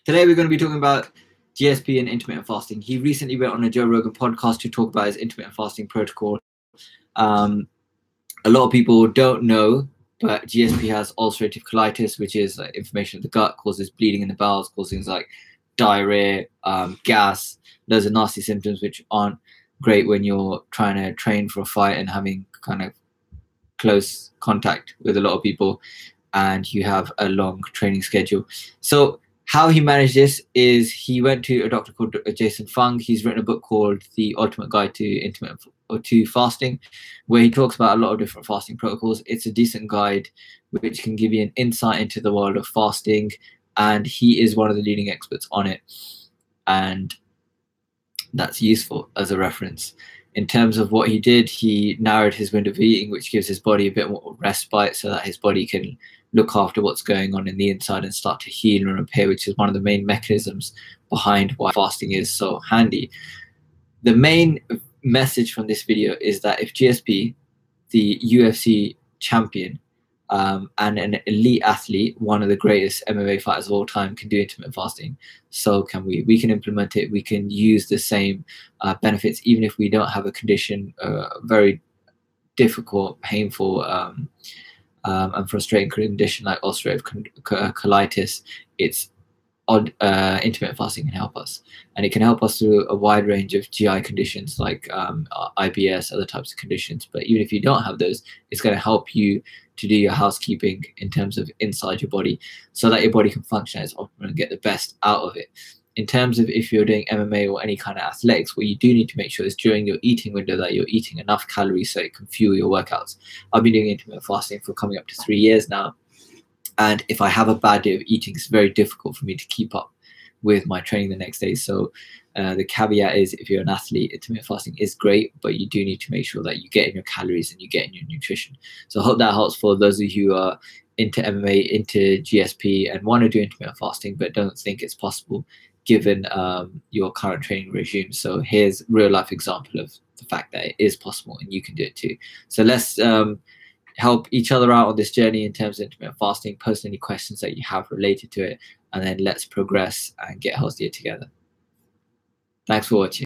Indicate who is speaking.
Speaker 1: Today we're going to be talking about GSP and intermittent fasting. He recently went on a Joe Rogan podcast to talk about his intermittent fasting protocol. A lot of people don't know, but GSP has ulcerative colitis, which is inflammation of the gut, causes bleeding in the bowels, causes things like diarrhea, gas. Those are nasty symptoms which aren't great when you're trying to train for a fight and having kind of close contact with a lot of people and you have a long training schedule. So how he managed this is he went to a doctor called Jason Fung. He's written a book called The Ultimate Guide to Intermittent or to Fasting, where he talks about a lot of different fasting protocols. It's a decent guide which can give you an insight into the world of fasting, and he is one of the leading experts on it. And that's useful as a reference. In terms of what he did, he narrowed his window of eating, which gives his body a bit more respite so that his body can look after what's going on in the inside and start to heal and repair, which is one of the main mechanisms behind why fasting is so handy. The main message from this video is that if GSP, the UFC champion, and an elite athlete, one of the greatest MMA fighters of all time, can do intermittent fasting, so can we. We can implement it. We can use the same benefits, even if we don't have a condition, very difficult, painful, and frustrating condition like ulcerative colitis. It's intermittent fasting can help us, and it can help us through a wide range of GI conditions like IBS, other types of conditions. But even if you don't have those, it's going to help you to do your housekeeping in terms of inside your body, so that your body can function as optimal and get the best out of it. In terms of if you're doing MMA or any kind of athletics, what you do need to make sure is during your eating window that you're eating enough calories so it can fuel your workouts. I've been doing intermittent fasting for coming up to 3 years now. And if I have a bad day of eating, it's very difficult for me to keep up with my training the next day. So the caveat is, if you're an athlete, intermittent fasting is great, but you do need to make sure that you get in your calories and you get in your nutrition. So I hope that helps for those of you who are into MMA, into GSP, and want to do intermittent fasting, but don't think it's possible given your current training regime. So here's a real life example of the fact that it is possible and you can do it too. So let's help each other out on this journey in terms of intermittent fasting. Post any questions that you have related to it, and then let's progress and get healthier together. Thanks for watching.